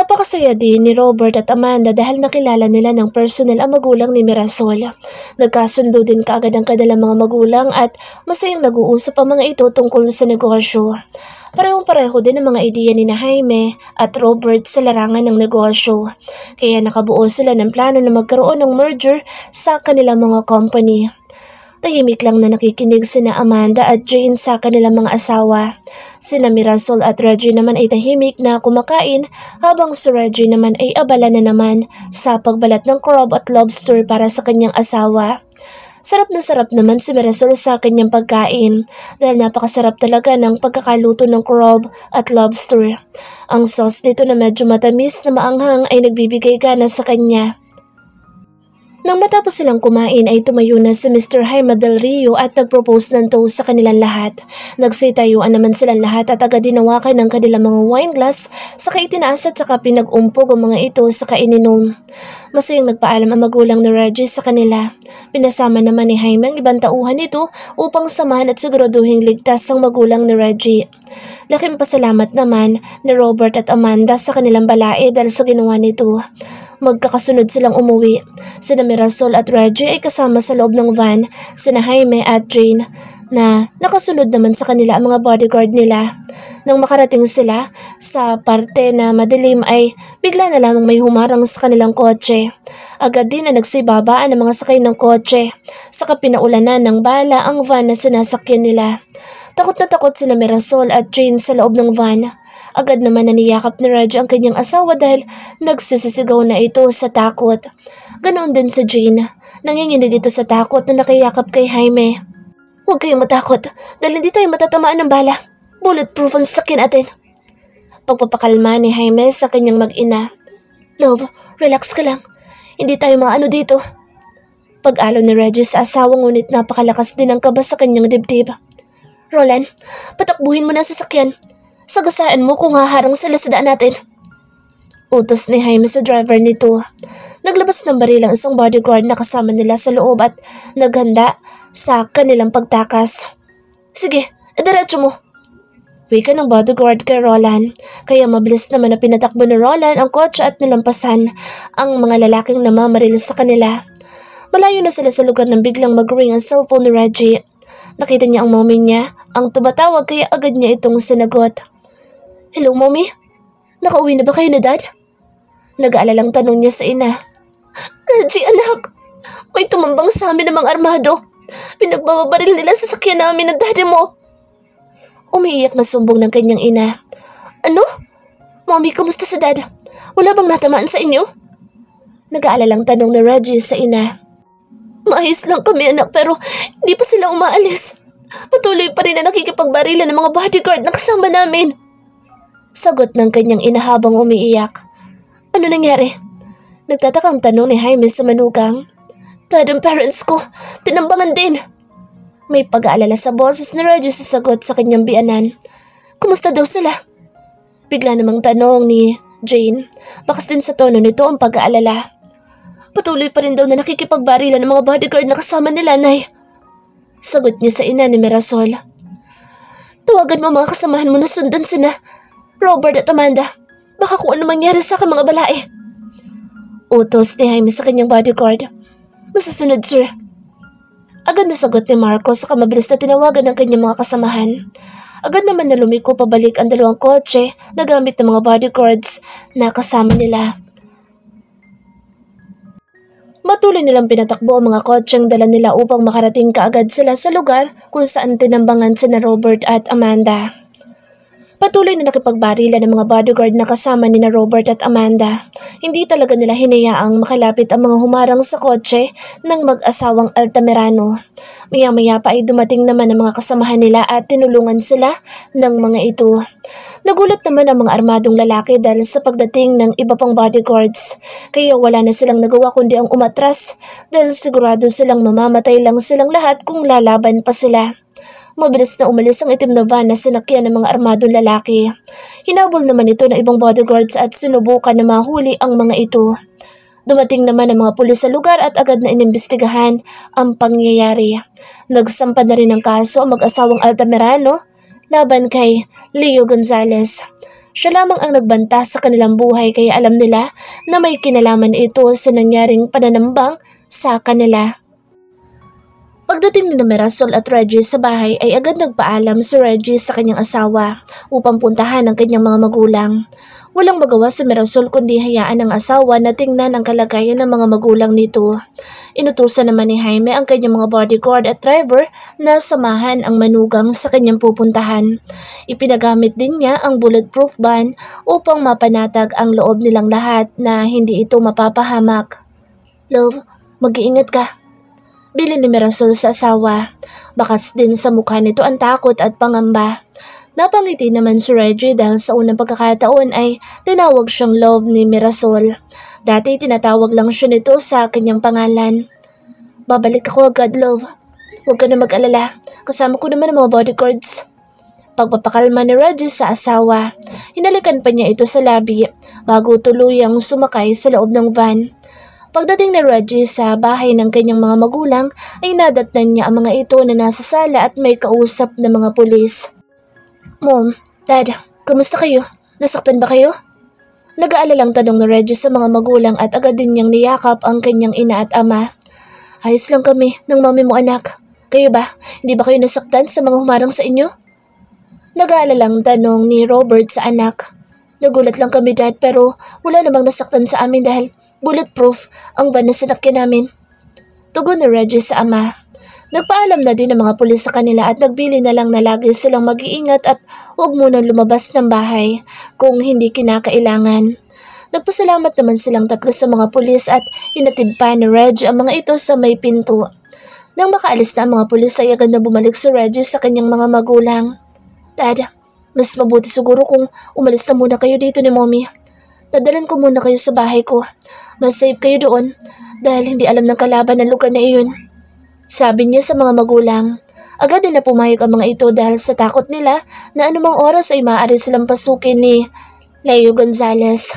Napakasaya din ni Robert at Amanda dahil nakilala nila ng personal ang magulang ni Mirasol. Nagkasundo din kaagad ang kanilang mga magulang at masayang nag-uusap ang mga ito tungkol sa negosyo. Parehong-pareho din ang mga ideya ni na Jaime at Robert sa larangan ng negosyo. Kaya nakabuo sila ng plano na magkaroon ng merger sa kanilang mga company. Tahimik lang na nakikinig sina Amanda at Jane sa kanilang mga asawa. Sina Mirasol at Reggie naman ay tahimik na kumakain habang si Reggie naman ay abala na naman sa pagbalat ng crab at lobster para sa kanyang asawa. Sarap na sarap naman si Mirasol sa kanyang pagkain dahil napakasarap talaga ng pagkakaluto ng crab at lobster. Ang sauce dito na medyo matamis na maanghang ay nagbibigay gana sa kanya. Nang matapos silang kumain ay tumayo na si Mr. Jaime Del Rio at nagpropose ng toast sa kanilang lahat. Nagsitayuan naman silang lahat at agad dinawakan ng kanilang mga wine glass saka itinaas at saka pinag-umpog ang mga ito sa kaininom. Masayang nagpaalam ang magulang ni Reggie sa kanila. Pinasama naman ni Jaime ang ibang tauhan nito upang samahan at siguraduhing ligtas ang magulang ni Reggie. Laking pasalamat naman ni Robert at Amanda sa kanilang balae dahil sa ginawa nito. Magkakasunod silang umuwi. Sina Mirasol at Reggie ay kasama sa loob ng van, sina Jaime at Jane na nakasunod naman sa kanila ang mga bodyguard nila. Nang makarating sila sa parte na madilim ay bigla na lamang may humarang sa kanilang kotse. Agad din na nagsibabaan ang mga sakay ng kotse. Saka pinaulanan ng bala ang van na sinasakyan nila. Takot na takot sina Mirasol at Jane sa loob ng van. Agad naman naniyakap ni Reggie ang kanyang asawa dahil nagsisisigaw na ito sa takot. Ganoon din sa Jane. Nanginginig ito sa takot na nakayakap kay Jaime. Huwag kayong matakot dahil hindi tayo matatamaan ng bala. Bulletproof ang sasakyan natin. Pagpapakalma ni Jaime sa kanyang mag-ina. Love, relax ka lang. Hindi tayo maano dito. Pag-alo ni Reggie sa asawa ngunit napakalakas din ang kaba sa kanyang dibdib. Roland, patakbuhin mo na ang sasakyan. Sagasaan mo kung haharang sila sa daan natin. Utos ni Jaime sa driver nito. Naglabas ng baril ang isang bodyguard na kasama nila sa loob at naghanda sa kanilang pagtakas. Sige, diretso mo. Wika ng bodyguard kay Roland. Kaya mabilis naman na pinatakbo ni Roland ang kotse at nilampasan ang mga lalaking namamaril sa kanila. Malayo na sila sa lugar nang biglang mag-ring ang cellphone ni Reggie. Nakita niya ang mommy niya, ang tumatawag kaya agad niya itong sinagot. Hello, mommy? Nakauwi na ba kayo ni dad? Nag-aalalang tanong niya sa ina. Reggie, anak, may tumambang sa amin ng mga armado. Pinagbababaril nila sa sakyan namin ng daddy mo. Umiiyak na sumbong ng kanyang ina. Ano? Mommy, kamusta si dad? Wala bang natamaan sa inyo? Nag-aalalang tanong ni Reggie sa ina. Maayos lang kami anak pero hindi pa sila umaalis. Patuloy pa rin na nakikipagbarilan ng mga bodyguard na kasama namin. Sagot ng kanyang ina habang umiiyak. Ano nangyari? Nagtatakang tanong ni Jaime sa manugang. Dad, ang parents ko, tinambangan din. May pag-aalala sa boses ni Reggie sa sagot sa kanyang biyanan. Kumusta daw sila? Bigla namang tanong ni Jane. Bakas din sa tono nito ang pag-aalala. Patuloy pa rin daw na nakikipagbarilan ng mga bodyguard na kasama nila, Nay. Sagot niya sa ina ni Mirasol. Tawagan mo mga kasamahan mo na sundan sina Robert at Amanda. Baka kung ano mangyari sa aking mga balae. Utos ni Jaime sa kanyang bodyguard. Masusunod, sir. Agad na sagot ni Marco sa mabilis na tinawagan ng kanyang mga kasamahan. Agad naman na lumiko pabalik ang dalawang kotse na gamit ng mga bodyguards na kasama nila. Matuloy nilang pinatakbo ang mga kotseng dala nila upang makarating kaagad sila sa lugar kung saan tinambangan sina Robert at Amanda. Patuloy na nakipagbarilan ng mga bodyguard na kasama ni na Robert at Amanda. Hindi talaga nila hinayaang makalapit ang mga humarang sa kotse ng mag-asawang Altamirano. Maya-maya pa ay dumating naman ang mga kasamahan nila at tinulungan sila ng mga ito. Nagulat naman ang mga armadong lalaki dahil sa pagdating ng iba pang bodyguards. Kaya wala na silang nagawa kundi ang umatras dahil sigurado silang mamamatay lang silang lahat kung lalaban pa sila. Mabilis na umalis ang itim na van na sinakyan ng mga armadong lalaki. Hinabol naman ito ng ibang bodyguards at sinubukan na mahuli ang mga ito. Dumating naman ang mga pulis sa lugar at agad na inimbestigahan ang pangyayari. Nagsampa na rin ng kaso ang mag-asawang Altamirano laban kay Leo Gonzalez. Siya lamang ang nagbanta sa kanilang buhay kaya alam nila na may kinalaman ito sa nangyaring pananambang sa kanila. Pagdating ni Mirasol at Reggie sa bahay ay agad nagpaalam si Reggie sa kanyang asawa upang puntahan ang kanyang mga magulang. Walang magawa si Mirasol kundi hayaan ang asawa na tingnan ang kalagayan ng mga magulang nito. Inutusan naman ni Jaime ang kanyang mga bodyguard at driver na samahan ang manugang sa kanyang pupuntahan. Ipinagamit din niya ang bulletproof van upang mapanatag ang loob nilang lahat na hindi ito mapapahamak. "Love, mag-iingat ka," bilin ni Mirasol sa asawa. Bakas din sa mukha nito ang takot at pangamba. Napangiti naman si Reggie dahil sa unang pagkakataon ay tinawag siyang love ni Mirasol. Dati tinatawag lang siya nito sa kanyang pangalan. "Babalik ako agad, love. Huwag ka na mag-alala. Kasama ko naman ang mga bodyguards." Pagpapakalma ni Reggie sa asawa. Hinalikan pa niya ito sa labi bago tuluyang sumakay sa loob ng van. Pagdating ni Reggie sa bahay ng kanyang mga magulang ay nadatnan niya ang mga ito na nasa sala at may kausap na mga pulis. "Mom, Dad, kamusta kayo? Nasaktan ba kayo?" Nag-aalalang tanong ni Reggie sa mga magulang at agad din niyang niyakap ang kanyang ina at ama. "Ayos lang kami ng mami mo, anak. Kayo ba? Hindi ba kayo nasaktan sa mga humarang sa inyo?" Nag-aalalang tanong ni Robert sa anak. "Nagulat lang kami, Dad, pero wala namang nasaktan sa amin dahil bulletproof ang van na sinakyan namin," tugon ni Reggie sa ama. Nagpaalam na din ang mga pulis sa kanila at nagbili na lang na lagi silang mag-iingat at huwag munang lumabas ng bahay kung hindi kinakailangan. Nagpasalamat naman silang tatlo sa mga pulis at hinatid pa ni Reg ang mga ito sa may pinto. Nang makaalis na ang mga pulis ay agad na bumalik si Reggie sa kanyang mga magulang. "Dad, mas mabuti siguro kung umalis na muna kayo dito ni Mommy. Dadalan ko muna kayo sa bahay ko. Mas safe kayo doon dahil hindi alam ng kalaban ang lugar na iyon," sabi niya sa mga magulang. Agad din na pumayag ang mga ito dahil sa takot nila na anumang oras ay maaari silang pasukin ni Leo Gonzalez.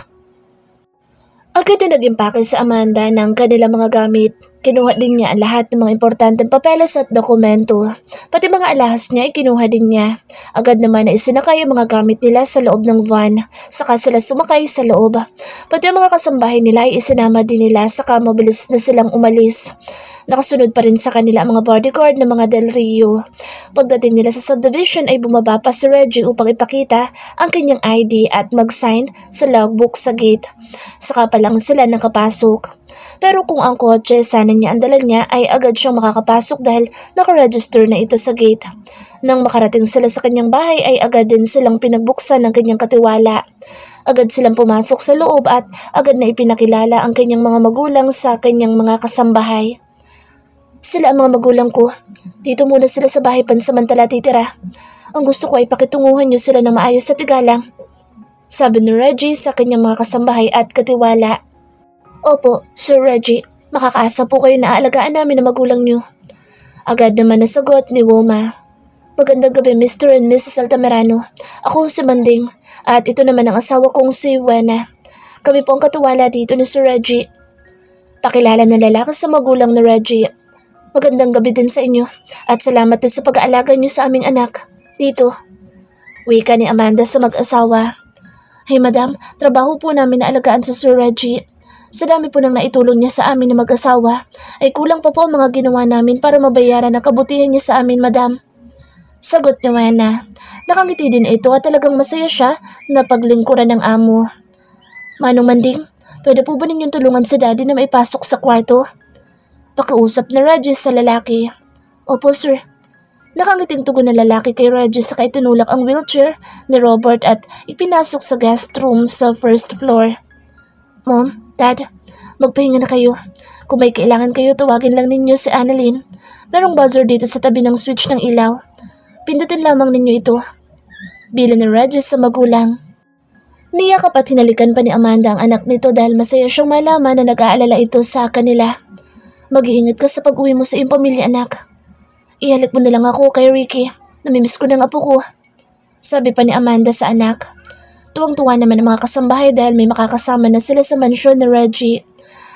Agad na nag-impake sa Amanda ng kanilang mga gamit. Kinuha din niya ang lahat ng mga importanteng papeles at dokumento. Pati mga alahas niya ay kinuha din niya. Agad naman na isinakay ang mga gamit nila sa loob ng van. Saka sila sumakay sa loob. Pati ang mga kasambahay nila ay isinama din nila saka mabilis na silang umalis. Nakasunod pa rin sa kanila ang mga bodyguard ng mga Del Rio. Pagdating nila sa subdivision ay bumaba pa si Reggie upang ipakita ang kanyang ID at mag-sign sa logbook sa gate. Saka pa lang sila nakapasok. Pero kung ang kotse sana niya ang dala niya ay agad siyang makakapasok dahil nakaregister na ito sa gate. Nang makarating sila sa kanyang bahay ay agad din silang pinagbuksan ng kanyang katiwala. Agad silang pumasok sa loob at agad na ipinakilala ang kanyang mga magulang sa kanyang mga kasambahay. "Sila ang mga magulang ko. Dito muna sila sa bahay pansamantala titira. Ang gusto ko ay pakitunguhan niyo sila ng maayos at igalang," sabi ni Reggie sa kanyang mga kasambahay at katiwala. "Opo, Sir Reggie. Makakaasa po kayo na aalagaan namin ang magulang niyo," agad naman nasagot ni Woma. "Magandang gabi, Mr. and Mrs. Altamirano. Ako si Manding at ito naman ang asawa kong si Wena. Kami po ang katiwala dito ni Sir Reggie." Pakilala ng lalaki sa magulang ni Reggie. "Magandang gabi din sa inyo at salamat din sa pag-aalaga niyo sa aming anak dito," wika ni Amanda sa mag-asawa. "Hey madam, trabaho po namin na alagaan sa Sir Reggie. Sa dami po nang naitulong niya sa amin na mag-asawa, ay kulang pa po ang mga ginawa namin para mabayaran ang kabutihan niya sa amin, madam," sagot ni Wena. Nakangiti din ito at talagang masaya siya na paglingkuran ng amo. "Manong Manding, pwede po ba ninyong tulungan si daddy na maipasok sa kwarto?" Pakiusap na Reggie sa lalaki. "Opo, sir." Nakangiting tugon ng lalaki kay Reggie saka itinulak ang wheelchair ni Robert at ipinasok sa guest room sa first floor. "Mom, Dad, magpahinga na kayo. Kung may kailangan kayo, tawagin lang ninyo si Annalyn. Merong buzzer dito sa tabi ng switch ng ilaw. Pindutin lamang ninyo ito," bilin ni Reggie sa magulang. Niyakap at hinalikan pa ni Amanda ang anak nito dahil masaya siyang malaman na nag-aalala ito sa kanila. "Mag-iingat ka sa pag-uwi mo sa iyong pamilya, anak. Ihalik mo na lang ako kay Ricky. Namimiss ko ng apo ko," sabi pa ni Amanda sa anak. Tuwang-tuwa naman ang mga kasambahay dahil may makakasama na sila sa mansyon ni Reggie.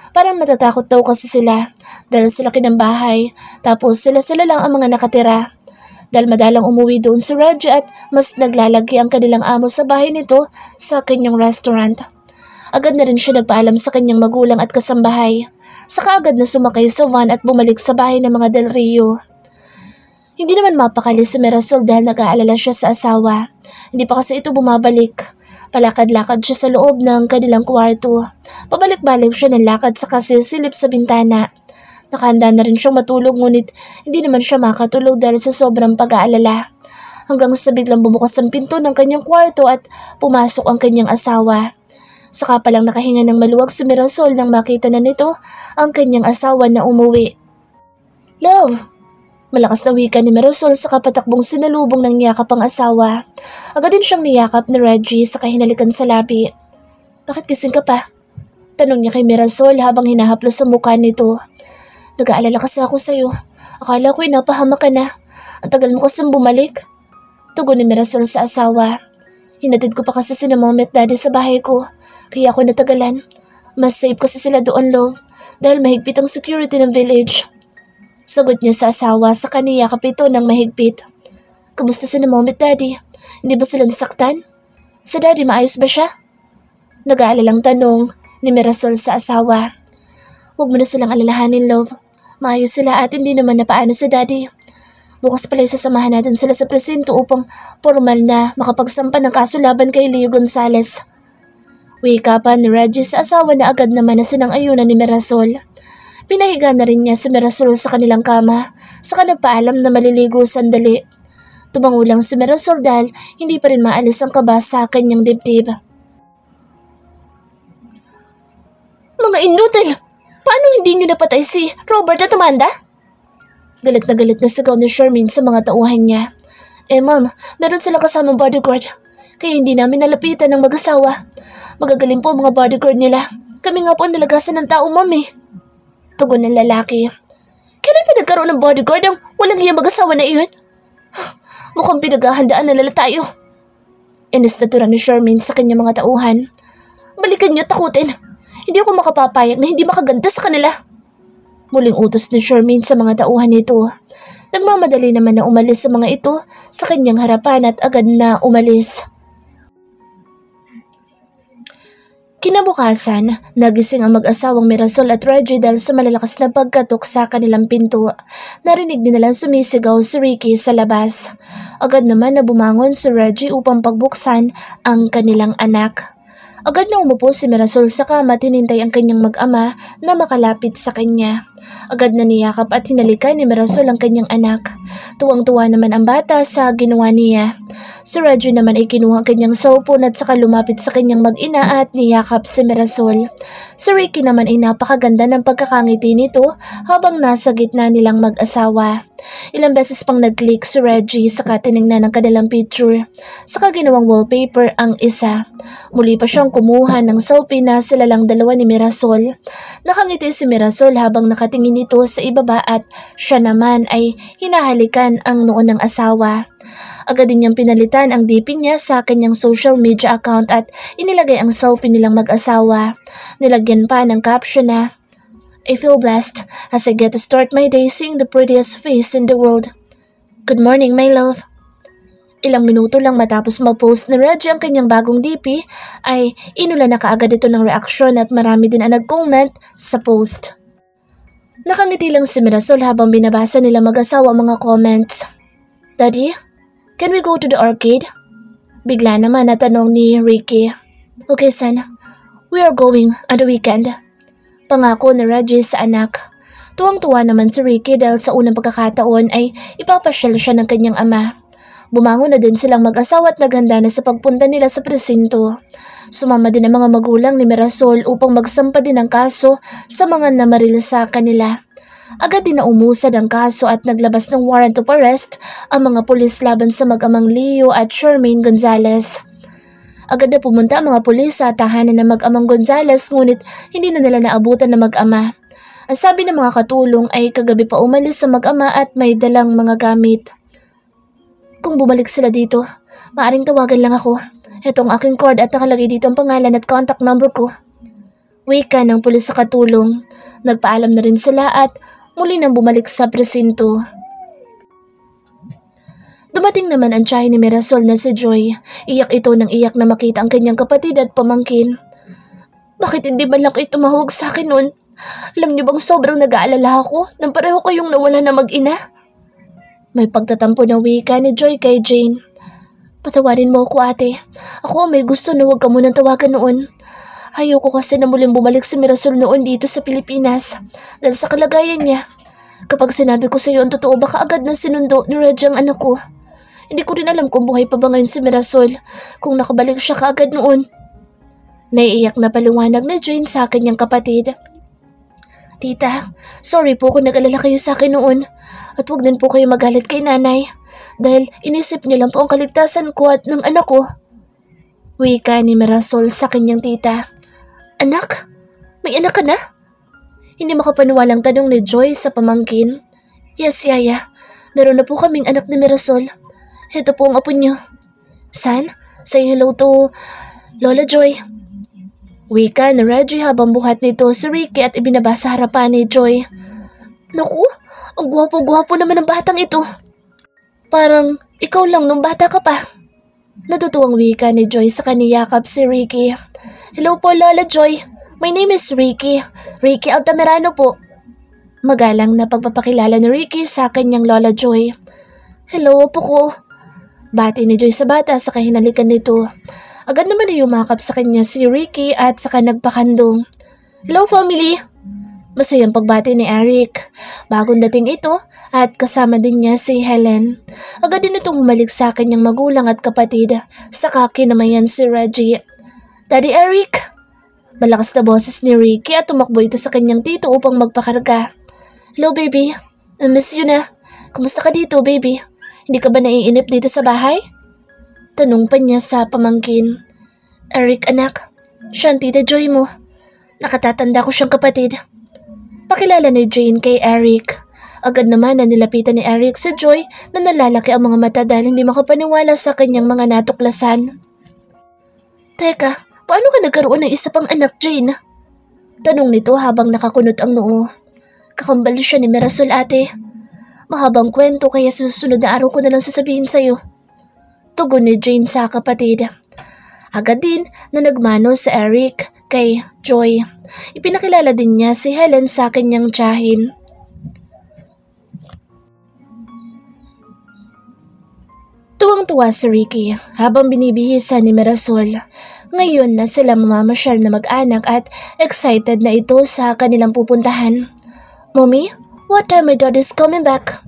Parang natatakot daw kasi sila dahil sila kinambahay tapos sila lang ang mga nakatira. Dahil madalang umuwi doon si Reggie at mas naglalagi ang kanilang amo sa bahay nito sa kanyang restaurant. Agad na rin siya nagpaalam sa kanyang magulang at kasambahay. Saka agad na sumakay sa van at bumalik sa bahay ng mga Del Rio. Hindi naman mapakali si Mirasol dahil nag-aalala siya sa asawa. Hindi pa kasi ito bumabalik. Palakad-lakad siya sa loob ng kanilang kwarto. Pabalik-balik siya ng lakad sa silip sa bintana. Nakahanda na rin siyang matulog ngunit hindi naman siya makatulog dahil sa sobrang pag-aalala. Hanggang sa biglang bumukas ang pinto ng kanyang kwarto at pumasok ang kanyang asawa. Saka palang nakahinga ng maluwag si Mirasol nang makita na nito ang kanyang asawa na umuwi. "Love!" Malakas na wika ni Mirasol sa kapatakbong sinalubong ng niyakap ang asawa. Agad din siyang niyakap ni Reggie sa hinalikan sa labi. "Bakit gising ka pa?" Tanong niya kay Mirasol habang hinahaplos sa mukha nito. "Nag-aalala kasi ako sa'yo. Akala ko napahamak ka na. Ang tagal mo kasing bumalik." Tugon ni Mirasol sa asawa. "Hinatid ko pa kasi sina mommy at daddy sa bahay ko. Kaya ako natagalan. Mas safe kasi sila doon, love. Dahil mahigpit ang security ng village." Sagot niya sa asawa sa kaniyakap ito ng mahigpit. "Kamusta sina mommy at daddy? Hindi ba sila nasaktan? Sa daddy maayos ba siya?" Nag-aalalang tanong ni Mirasol sa asawa. "Huwag mo na silang alalahanin, love. Maayos sila at hindi naman napaano sa daddy. Bukas pala isasamahan natin sila sa presinto upang formal na makapagsampa ng kaso laban kay Leo Gonzales." Wika pa ni Reggie sa asawa na agad naman na sinang-ayunan ni Mirasol. Pinahiga na rin niya si Mirasol sa kanilang kama, saka nagpaalam na maliligo sandali. Tumango lang si Mirasol dahil hindi pa rin maalis ang kaba sa kanyang dibdib. "Mga inutil! Paano hindi niyo napatay si Robert at Amanda?" Galit na sigaw ni Charmaine sa mga tauhan niya. Ma'am, meron silang kasamang bodyguard. Kaya hindi namin nalapitan ng mag-asawa. Magagaling po ang mga bodyguard nila. Kami nga po ang nalagasan ng tao, ma'am eh." Tugon ng lalaki. "Kailan pa nagkaroon ng bodyguard ang walang hiyang mag-asawa na iyon? Mukhang pinaghahandaan na lala tayo." Inis na tura ni Charmaine sa kanyang mga tauhan. "Balikan niyo takutin. Hindi ako makapapayag na hindi makaganda sa kanila." Muling utos ni Charmaine sa mga tauhan nito. Nagmamadali naman na umalis sa mga ito sa kanyang harapan at agad na umalis. Kinabukasan, nagising ang mag-asawang Mirasol at Reggie dahil sa malalakas na pagkatok sa kanilang pinto. Narinig nilang sumisigaw si Ricky sa labas. Agad naman na bumangon si Reggie upang pagbuksan ang kanilang anak. Agad na umupo si Mirasol sa kama at hinintay ang kanyang mag-ama na makalapit sa kanya. Agad na niyakap at hinalikan ni Mirasol ang kanyang anak. Tuwang-tuwa naman ang bata sa ginawa niya. Si Reggie naman ay kinuha ang kanyang cellphone at saka lumapit sa kanyang mag-ina at niyakap si Mirasol. Si Ricky naman ay napakaganda ng pagkakangiti nito habang nasa gitna nilang mag-asawa. Ilang beses pang nag-click si Reggie saka tinignan ng kanilang picture. Saka ginawang wallpaper ang isa. Muli pa siyang kumuha ng selfie na sila lang dalawa ni Mirasol. Nakangiti si Mirasol habang nakatingin ito sa ibaba at siya naman ay hinahalikan ang noo ng asawa. Agad din niyang pinalitan ang DP niya sa kanyang social media account at inilagay ang selfie nilang mag-asawa. Nilagyan pa ng caption na, "I feel blessed as I get to start my day seeing the prettiest face in the world. Good morning, my love." Ilang minuto lang matapos mag-post ni Reggie ang kanyang bagong DP ay inula na kaagad ito ng reaksyon at marami din ang nag-comment sa post. Nakangiti lang si Mirasol habang binabasa nila mag-asawa ang mga comments. "Daddy, can we go to the arcade?" Bigla naman natanong ni Ricky. "Okay, son. We are going on the weekend." Pangako ni Reggie sa anak. Tuwang-tuwa naman si Ricky dahil sa unang pagkakataon ay ipapasyal siya ng kanyang ama. Bumangon na din silang mag-asawa at naghanda na sa pagpunta nila sa presinto. Sumama din ang mga magulang ni Mirasol upang magsampa din ng kaso sa mga namaril sa kanila. Agad din na umusad ang kaso at naglabas ng warrant of arrest ang mga pulis laban sa mag-amang Leo at Charmaine Gonzales. Agad na pumunta ang mga pulis sa tahanan ng mag-amang Gonzales ngunit hindi na nila naabutan ng mag-ama. Ang sabi ng mga katulong ay kagabi pa umalis sa mag-ama at may dalang mga gamit. "Kung bumalik sila dito, maaring tawagan lang ako. Ito ang aking card at nakalagay dito ang pangalan at contact number ko." Wika ng pulis sa katulong. Nagpaalam na rin sila at muli nang bumalik sa presinto. Dumating naman ang tiyahin ni Mirasol na si Joy. Iyak ito nang iyak na makita ang kanyang kapatid at pamangkin. Bakit hindi man lang kayo tumawag sa akin noon? Alam niyo bang sobrang nag-aalala ako nang pareho kayong nawala na mag-ina? May pagtatampo na wika ni Joy kay Jane. Patawarin mo ako ate. Ako may gusto na huwag ka munang tawagan noon. Ayoko kasi na muling bumalik si Mirasol noon dito sa Pilipinas dahil sa kalagayan niya. Kapag sinabi ko sa iyo ang totoo baka agad na sinundo ni Reggie ang anak ko. Hindi ko rin alam kung buhay pa ba ngayon si Mirasol kung nakabalik siya kaagad noon. Naiiyak na paliwanag ni Jane sa kanyang kapatid. Tita, sorry po kung nag-alala kayo sa akin noon at huwag din po kayo magalit kay nanay dahil inisip niyo lang po ang kaligtasan ko at ng anak ko. Wika ni Mirasol sa kanyang tita. Anak? May anak ka na? Hindi makapaniwalang tanong ni Joy sa pamangkin. Yes, Yaya. Meron na po kaming anak ni Mirasol. Ito po ang apo niyo. San? Say hello to Lola Joy. Wika ni Reggie habang buhat nito si Ricky at ibinaba sa harapan ni Joy. Naku, ang gwapo-gwapo naman ng batang ito. Parang ikaw lang nung bata ka pa. Natutuwang wika ni Joy sa kaniyakap si Ricky. Hello po Lola Joy. My name is Ricky. Ricky Altamirano po. Magalang na pagpapakilala ni Ricky sa kanyang Lola Joy. Hello po ko. Bati ni Joy sa bata sa kahinalikan nito. Agad naman na yumakap sa kanya si Ricky at saka nagpakandong. Hello family! Masayang pagbati ni Eric. Bagong dating ito at kasama din niya si Helen. Agad din itong humalik sa kanyang magulang at kapatid. Saka kinamayan si Reggie. Daddy Eric! Malakas na boses ni Ricky at tumakbo ito sa kanyang tito upang magpakarga. Hello baby, I miss you na. Kumusta ka dito baby? Hindi ka ba naiinip dito sa bahay? Tanong pa niya sa pamangkin. Eric anak, siya ang tita Joy mo. Nakatatanda ko siyang kapatid. Pakilala ni Jane kay Eric. Agad naman na nilapitan ni Eric si Joy na nalalaki ang mga mata dahil hindi makapaniwala sa kanyang mga natuklasan. Teka, paano ka nagkaroon ng isa pang anak Jane? Tanong nito habang nakakunot ang noo. Kakambal siya ni Mirasol ate. Mahabang kwento kaya sa susunod na araw ko na lang sasabihin sa'yo. Tugon ni Jane sa kapatid. Agad din na nagmano sa Eric kay Joy. Ipinakilala din niya si Helen sa kanyang tiyahin. Tuwang-tuwa si Ricky habang binibihisa ni Mirasol. Ngayon na sila mamamasyal na mag-anak at excited na ito sa kanilang pupuntahan. Mommy, what time my dad is coming back?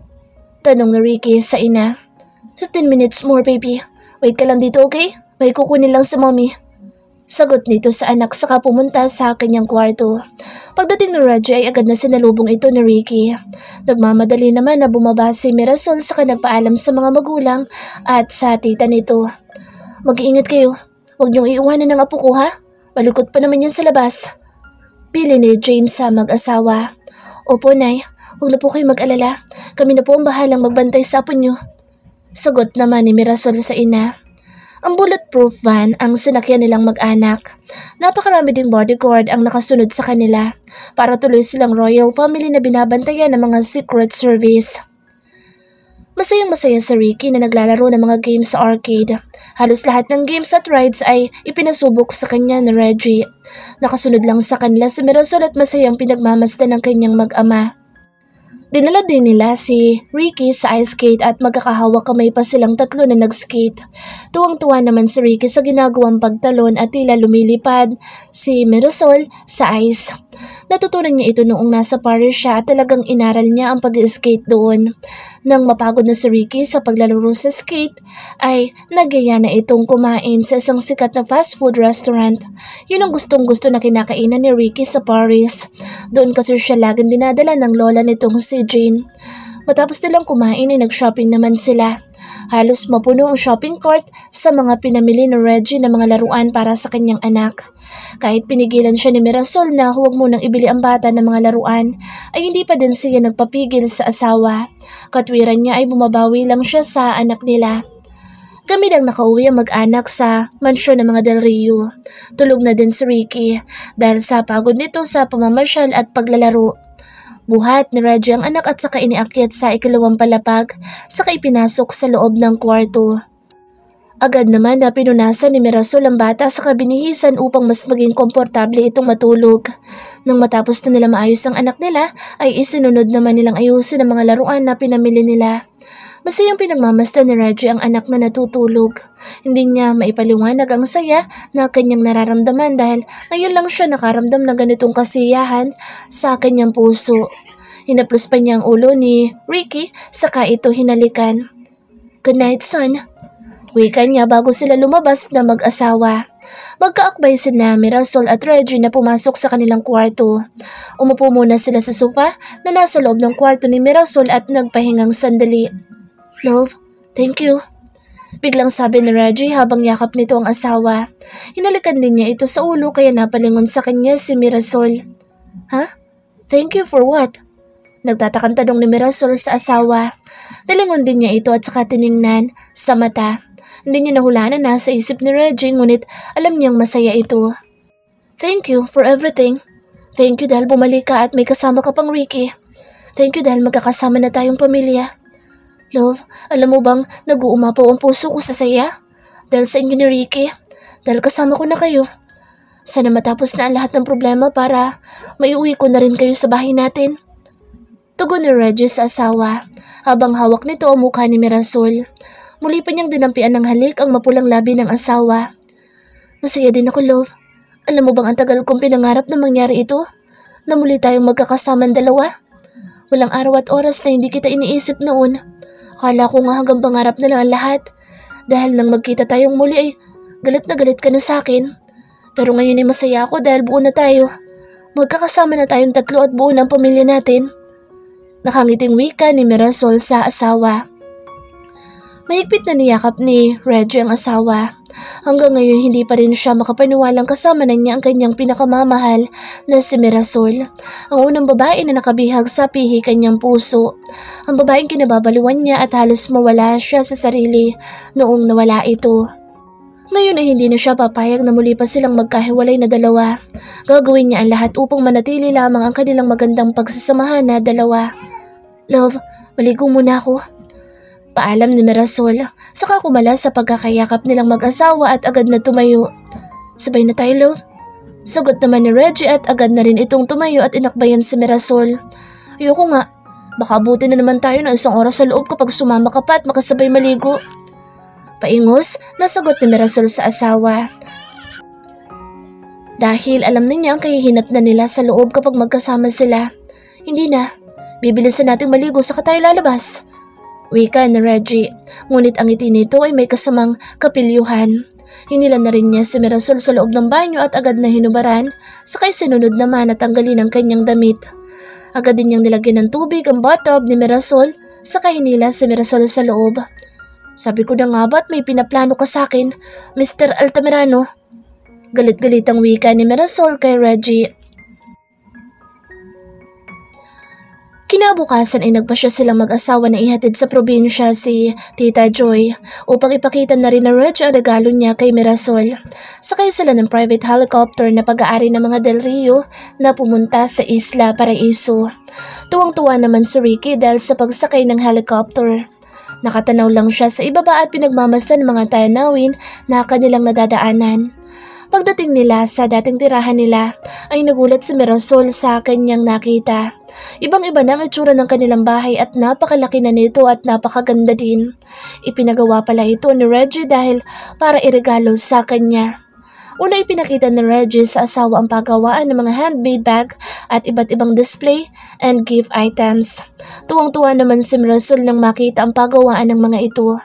Tanong ni Ricky sa ina. 15 minutes more baby. Wait ka lang dito okay? May kukunin lang sa mommy. Sagot nito sa anak saka pumunta sa kanyang kwarto. Pagdating ni Reggie ay agad na sinalubong ito ni Ricky. Nagmamadali naman na bumaba si Mirasol saka nagpaalam sa mga magulang at sa tita nito. Mag-iingat kayo. Huwag niyong iiwanan ng apo ko ha? Malikot pa naman yan sa labas. Pili ni Jane sa mag-asawa. Opo nay, huwag na po kayo mag-alala. Kami na po ang bahalang magbantay sa apo niyo. Sagot naman ni Mirasol sa ina. Ang bulletproof van ang sinakyan nilang mag-anak. Napakarami ding bodyguard ang nakasunod sa kanila para tuloy silang royal family na binabantayan ng mga secret service. Masayang-masaya si Ricky na naglalaro ng mga games sa arcade. Halos lahat ng games at rides ay ipinasubok sa kanya ni Reggie. Nakasunod lang sa kanila si Mirasol at masayang pinagmamasdan ng kanyang mag-ama. Dinala din nila si Ricky sa ice skate at magkakahawak kamay pa silang tatlo na nag-skate. Tuwang-tuwa naman si Ricky sa ginagawang pagtalon at tila lumilipad si Mirasol sa ice. Natutunan niya ito noong nasa Paris siya at talagang inaral niya ang pag-skate doon. Nang mapagod na si Ricky sa paglalaro sa skate, ay nagyaya na itong kumain sa isang sikat na fast food restaurant. Yun ang gustong-gusto na kinakainan ni Ricky sa Paris. Doon kasi siya laging dinadala ng lola nitong si Jane. Matapos nilang kumain ay nag-shopping naman sila. Halos mapuno ang shopping cart sa mga pinamili ni Reggie na mga laruan para sa kanyang anak. Kahit pinigilan siya ni Mirasol na huwag munang ibili ang bata ng mga laruan, ay hindi pa din siya nagpapigil sa asawa. Katwiran niya ay bumabawi lang siya sa anak nila. Kami lang nakauwi ang mag-anak sa mansyon ng mga Del Rio. Tulog na din si Ricky dahil sa pagod nito sa pamamasyal at paglalaro. Buhat ni Reggie ang anak at saka iniakyat sa ikalawang palapag, saka ipinasok sa loob ng kwarto. Agad naman na pinunasan ni Mirasol ang bata sa kabinihisan upang mas maging komportable itong matulog. Nang matapos na nila maayos ang anak nila, ay isinunod naman nilang ayusin ang mga laruan na pinamili nila. Masayang pinagmamasdan ni Reggie ang anak na natutulog. Hindi niya maipaliwanag ang saya na kanyang nararamdaman dahil ngayon lang siya nakaramdam ng ganitong kasiyahan sa kanyang puso. Hinaplos pa niya ang ulo ni Ricky saka ito hinalikan. "Good night, son." Wika niya bago sila lumabas na mag-asawa. Magkaakbay sina Mirasol at Reggie na pumasok sa kanilang kwarto. Umupo muna sila sa sofa na nasa loob ng kwarto ni Mirasol at nagpahingang sandali. "Love, thank you." Biglang sabi ni Reggie habang yakap nito ang asawa. Hinalikan din niya ito sa ulo kaya napalingon sa kanya si Mirasol. "Ha? Thank you for what?" Nagtatakang tanong ni Mirasol sa asawa. Nalingon din niya ito at saka tiningnan sa mata. Hindi niya nahulaan na nasa isip ni Reggie ngunit alam niyang masaya ito. "Thank you for everything. Thank you dahil bumalik ka at may kasama ka pang Ricky. Thank you dahil magkakasama na tayong pamilya. Love, alam mo bang nag-uumapaw ang puso ko sa saya? Dahil sa inyo ni Ricky, dahil kasama ko na kayo. Sana matapos na ang lahat ng problema para maiuwi ko na rin kayo sa bahay natin." Tugon ni Reggie sa asawa habang hawak nito ang mukha ni Mirasol. Muli pa niyang dinampian ng halik ang mapulang labi ng asawa. "Masaya din ako, love. Alam mo bang ang tagal kong pinangarap na mangyari ito? Na muli tayong magkakasamang dalawa? Walang araw at oras na hindi kita iniisip noon. Akala ko nga hanggang pangarap na lang ang lahat. Dahil nang magkita tayong muli ay galit na galit ka na sa akin. Pero ngayon ay masaya ako dahil buo na tayo. Magkakasama na tayong tatlo at buo na ang pamilya natin." Nakangiting wika ni Mirasol sa asawa. Mahigpit na niyakap ni Reggie ang asawa. Hanggang ngayon hindi pa rin siya makapaniwalang kasama na niya ang kanyang pinakamamahal na si Mirasol. Ang unang babae na nakabihag sa pihi kanyang puso. Ang babaeng kinababaliwan niya at halos mawala siya sa sarili noong nawala ito. Ngayon ay hindi na siya papayag na muli pa silang magkahiwalay na dalawa. Gagawin niya ang lahat upang manatili lamang ang kanilang magandang pagsasamahan na dalawa. "Love, maligo muna ako." Paalam ni Mirasol, saka kumala sa pagkakayakap nilang mag-asawa at agad na tumayo. "Sabay na tayo, love." Sagot naman ni Reggie at agad na rin itong tumayo at inakbayan si Mirasol. "Ayoko nga, baka abutin na naman tayo ng 1 oras sa loob kapag sumama ka pa at makasabay maligo." Paingos, nasagot ni Mirasol sa asawa. Dahil alam na niya ang kahihinat na nila sa loob kapag magkasama sila. "Hindi na, bibilisan nating maligo saka tayo lalabas." Wika ni Reggie, ngunit ang ngiti nito ay may kasamang kapilyuhan. Hinilan na rin niya si Mirasol sa loob ng banyo at agad na hinubaran, sakay sinunod naman at tanggalin ang kanyang damit. Agad din niyang nilagyan ng tubig ang bathtub ni Mirasol, saka hinila si Mirasol sa loob. "Sabi ko na nga ba't may pinaplano ka sa akin, Mr. Altamirano?" Galit-galit ang wika ni Mirasol kay Reggie. Kinabukasan ay nagpasya silang mag-asawa na ihatid sa probinsya si Tita Joy upang ipakita na rin na Reggie ang regalo niya kay Mirasol. Sakay sila ng private helicopter na pag-aari ng mga Del Rio na pumunta sa Isla Paraiso. Tuwang-tuwa naman si Ricky dahil sa pagsakay ng helicopter. Nakatanaw lang siya sa ibaba at pinagmamasdan ng mga tanawin na kanilang nadadaanan. Pagdating nila sa dating tirahan nila ay nagulat si Mirasol sa kanyang nakita. Ibang-iba na ang itsura ng kanilang bahay at napakalaki na nito at napakaganda din. Ipinagawa pala ito ni Reggie dahil para iregalo sa kanya. Una ipinakita ni Reggie sa asawa ang paggawaan ng mga handmade bag at iba't ibang display and gift items. Tuwang-tuwa naman si Mirasol nang makita ang paggawaan ng mga ito.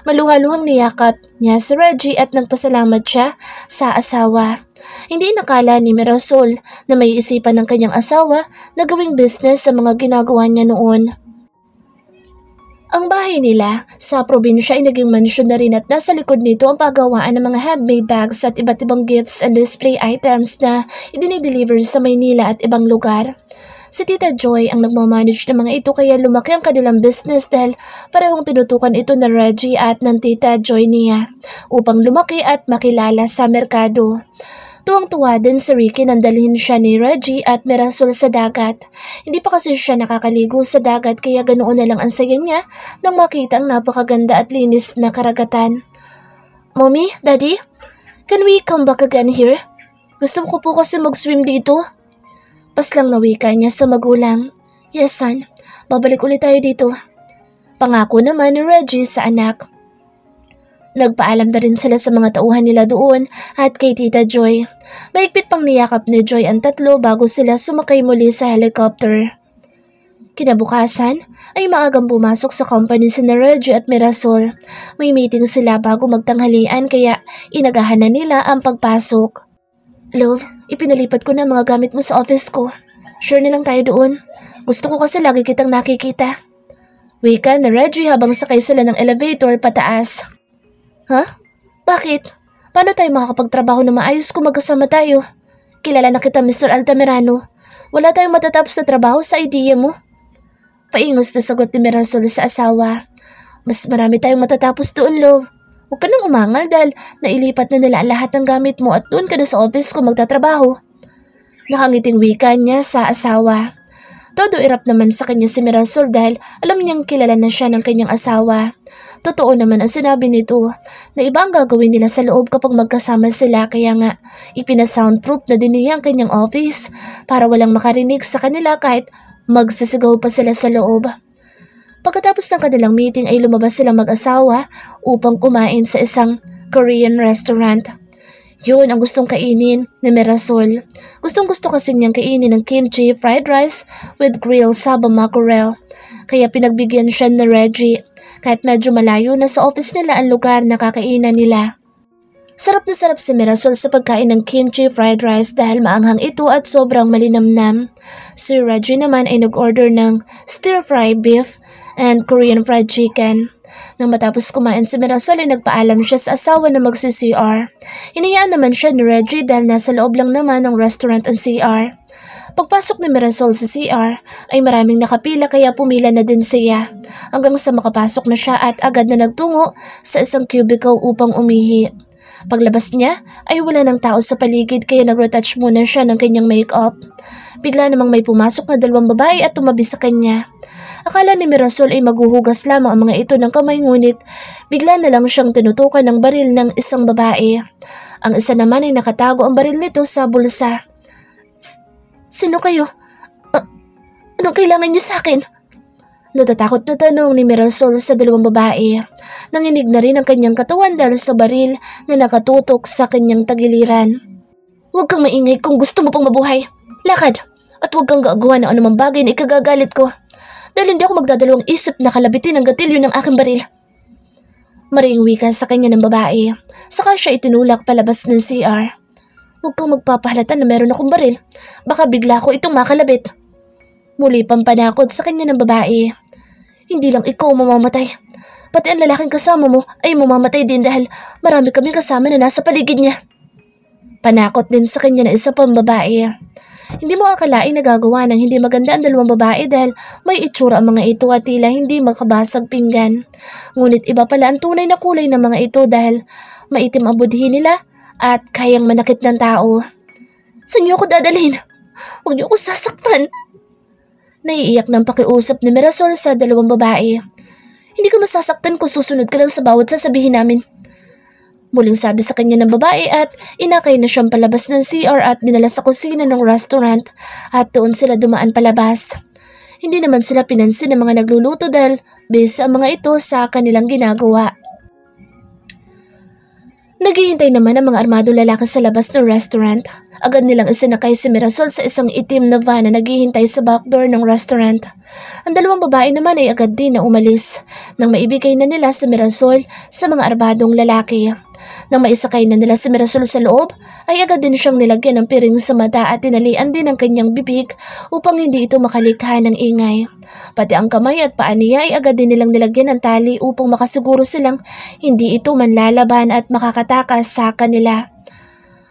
Maluhaluhang niyakap niya si Reggie at nagpasalamat siya sa asawa. Hindi nakala ni Mirasol na may isipan ng kanyang asawa na gawing business sa mga ginagawa niya noon. Ang bahay nila sa probinsya ay naging mansyon na rin at nasa likod nito ang paggawaan ng mga handmade bags at iba't ibang gifts and display items na idinideliver sa Maynila at ibang lugar. Si Tita Joy ang nagmamanage ng mga ito kaya lumaki ang kanilang business dahil parehong tinutukan ito na Reggie at ng Tita Joy niya upang lumaki at makilala sa merkado. Tuwang-tuwa din si Ricky nang dalhin siya ni Reggie at Mirasol sa dagat. Hindi pa kasi siya nakakaligo sa dagat kaya ganoon na lang ang saya niya nang makita ang napakaganda at linis na karagatan. Mommy, Daddy, can we come back again here? Gusto ko po kasi mag-swim dito. Paslang na wika niya sa magulang. Yes, son. Babalik ulit tayo dito. Pangako naman ni Reggie sa anak. Nagpaalam na rin sila sa mga tauhan nila doon at kay Tita Joy. Mahigpit pang niyakap ni Joy ang tatlo bago sila sumakay muli sa helicopter. Kinabukasan ay maagang pumasok sa company si Reggie at Mirasol. May meeting sila bago magtanghalian kaya inagahan na nila ang pagpasok. Love, ipinalipat ko na mga gamit mo sa office ko. Sure na lang tayo doon. Gusto ko kasi lagi kitang nakikita. Wika na Reggie habang sakay sila ng elevator pataas. Ha? Bakit? Paano tayo makakapagtrabaho na maayos kung magkasama tayo? Kilala na kita, Mr. Altamirano. Wala tayong matatapos na trabaho sa idea mo. Paingos na sagot ni Mirasol sa asawa. Mas marami tayong matatapos doon, love. Huwag ka nang umangal dahil nailipat na nila lahat ng gamit mo at doon ka na sa office kung magtatrabaho. Nakangiting wika niya sa asawa. Todo irap naman sa kanya si Mirasol dahil alam niyang kilala na siya ng kanyang asawa. Totoo naman ang sinabi nito na iba ang gagawin nila sa loob kapag magkasama sila kaya nga ipina-soundproof na din niya ang kanyang office para walang makarinig sa kanila kahit magsasigaw pa sila sa loob. Pagkatapos ng kanilang meeting ay lumabas silang mag-asawa upang kumain sa isang Korean restaurant. Yun ang gustong kainin ni Mirasol. Gustong-gusto kasi niyang kainin ng kimchi fried rice with grilled saba mackerel. Kaya pinagbigyan siya ni Reggie kahit medyo malayo na sa office nila ang lugar na kakainan nila. Sarap na sarap si Mirasol sa pagkain ng kimchi fried rice dahil maanghang ito at sobrang malinamnam. Si Reggie naman ay nag-order ng stir-fry beef and Korean fried chicken. Nang matapos kumain si Mirasol ay nagpaalam siya sa asawa na magsi-CR. Hinayaan naman siya ni Reggie dahil nasa loob lang naman ng restaurant ang CR. Pagpasok ni Mirasol sa CR ay maraming nakapila kaya pumila na din siya. Hanggang sa makapasok na siya at agad na nagtungo sa isang cubicle upang umihi. Paglabas niya ay wala ng tao sa paligid kaya nag-retouch muna siya ng kanyang makeup. Bigla namang may pumasok na dalawang babae at tumabi sa kanya. Akala ni Mirasol ay maghuhugas lamang ang mga ito ng kamay ngunit bigla na lang siyang tinutukan ng baril ng isang babae. Ang isa naman ay nakatago ang baril nito sa bulsa. Sino kayo? Anong kailangan niyo sa akin? Natatakot na tanong ni Mirasol sa dalawang babae. Nanginig na rin ang kanyang katawan dahil sa baril na nakatutok sa kanyang tagiliran. Huwag kang maingay kung gusto mo pang mabuhay. Lakad! At huwag kang gagawa ng anumang bagay na ikagagalit ko. Dahil hindi ako magdadalawang isip na kalabitin ang gatilyo ng aking baril. Maring wika sa kanya ng babae. Saka siya itinulak palabas ng CR. Huwag kang magpapahalata na meron akong baril. Baka bigla ko itong makalabit. Muli pang panakot sa kanya ng babae. Hindi lang ikaw mamamatay. Pati ang lalaking kasama mo ay mamamatay din dahil marami kami kasama na nasa paligid niya. Panakot din sa kanya na isa pang babae. Hindi mo akalain na gagawa ng hindi maganda ang dalawang babae dahil may itsura ang mga ito at tila hindi makabasag pinggan. Ngunit iba pala ang tunay na kulay ng mga ito dahil maitim ang budhi nila at kayang manakit ng tao. Saan niyo ako dadalhin? Huwag niyo ako sasaktan. Naiiyak ng pakiusap ni Mirasol sa dalawang babae. Hindi ka masasaktan kung susunod ka lang sa bawat sasabihin namin. Muling sabi sa kanya ng babae at inakay na siyang palabas ng CR at dinala sa kusina ng restaurant at doon sila dumaan palabas. Hindi naman sila pinansin ng mga nagluluto dahil busy ang mga ito sa kanilang ginagawa. Naghihintay naman ang mga armadong lalaki sa labas ng restaurant. Agad nilang isinakay si Mirasol sa isang itim na van na naghihintay sa backdoor ng restaurant. Ang dalawang babae naman ay agad din na umalis nang maibigay na nila si Mirasol sa mga armadong lalaki. Nang maisakay na nila si Mirasol sa loob, ay agad din siyang nilagyan ng piring sa mata at tinalian din ang kanyang bibig upang hindi ito makalikha ng ingay. Pati ang kamay at paa niya ay agad din nilang nilagyan ng tali upang makasiguro silang hindi ito manlalaban at makakatakas sa kanila.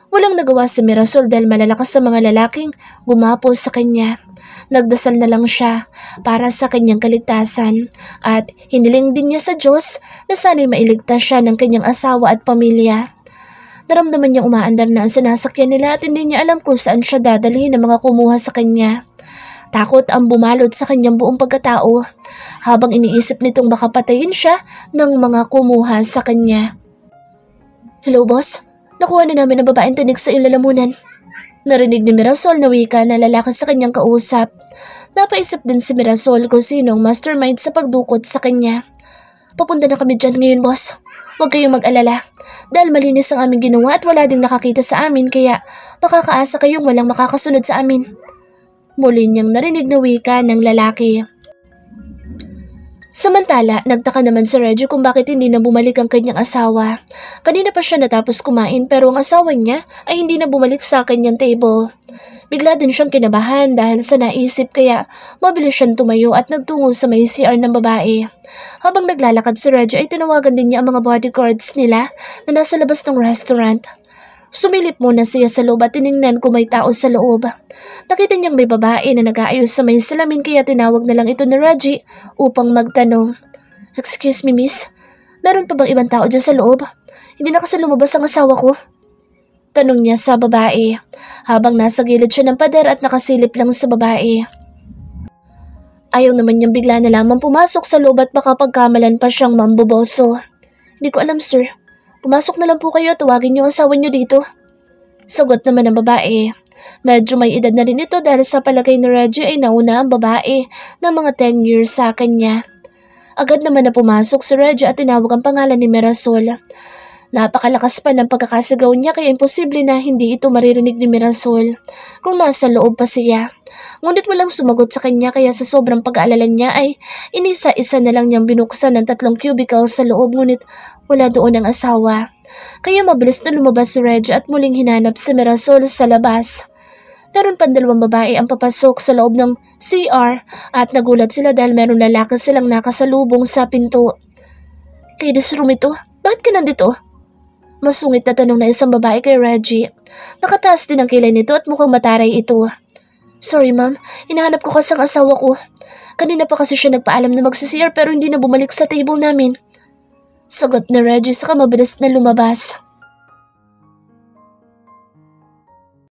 Walang nagawa si Mirasol dahil malalakas sa mga lalaking gumapos sa kanya. Nagdasal na lang siya para sa kanyang kaligtasan at hiniling din niya sa Diyos na sana'y mailigtas siya ng kanyang asawa at pamilya. Naramdaman niyang umaandar na ang sinasakyan nila at hindi niya alam kung saan siya dadalhin ng mga kumuha sa kanya. Takot ang bumalot sa kanyang buong pagkatao habang iniisip nitong baka patayin siya ng mga kumuha sa kanya. Hello boss, nakuha na namin ang babaeng tinig sa iyong lalamunan. Narinig ni Mirasol na wika na lalaki sa kanyang kausap. Napaisip din si Mirasol kung sinong mastermind sa pagdukot sa kanya. Papunta na kami dyan ngayon boss. Huwag kayong mag-alala dahil malinis ang aming ginawa at wala ding nakakita sa amin kaya makakaasa kayong walang makakasunod sa amin. Muli niyang narinig na wika ng lalaki. Samantala, nagtaka naman si Reggie kung bakit hindi na bumalik ang kanyang asawa. Kanina pa siya natapos kumain pero ang asawa niya ay hindi na bumalik sa kanyang table. Bigla din siyang kinabahan dahil sa naisip kaya mabilis siyang tumayo at nagtungo sa may CR ng babae. Habang naglalakad si Reggie ay tinawagan din niya ang mga bodyguards nila na nasa labas ng restaurant. Sumilip muna siya sa loob at tiningnan kung may tao sa loob. Nakita niyang may babae na nag-aayos sa may salamin kaya tinawag na lang ito ni Reggie upang magtanong. Excuse me miss, meron pa bang ibang tao dyan sa loob? Hindi na kasi lumabas ang asawa ko. Tanong niya sa babae habang nasa gilid siya ng pader at nakasilip lang sa babae. Ayaw naman niyang bigla na lamang pumasok sa loob at baka pagkamalan pa siyang mamboboso. Hindi ko alam sir. Pumasok na lang po kayo at tawagin niyo ang asawa niyo dito. Sagot naman ng babae. Medyo may edad na rin ito dahil sa palagay ni Reggie ay nauna ang babae ng mga 10 years sa kanya. Agad naman na pumasok si Reggie at tinawag ang pangalan ni Mirasol. Napakalakas pa ng pagkakasigaw niya kaya imposible na hindi ito maririnig ni Mirasol kung nasa loob pa siya. Ngunit walang sumagot sa kanya kaya sa sobrang pag-aalala niya ay inisa-isa na lang niyang binuksan ng 3 cubicle sa loob ngunit wala doon ang asawa. Kaya mabilis na lumabas si Reggie at muling hinanap si Mirasol sa labas. Meron pang 2 babae ang papasok sa loob ng CR at nagulat sila dahil meron lalaki silang nakasalubong sa pinto. Ladies room ito? Bakit ka nandito? Masungit na tanong na isang babae kay Reggie. Nakataas din ang kilay nito at mukhang mataray ito. Sorry ma'am, hinahanap ko kasi ang asawa ko. Kanina pa kasi siya nagpaalam na magsi-CR pero hindi na bumalik sa table namin. Sagot ni Reggie saka mabilis na lumabas.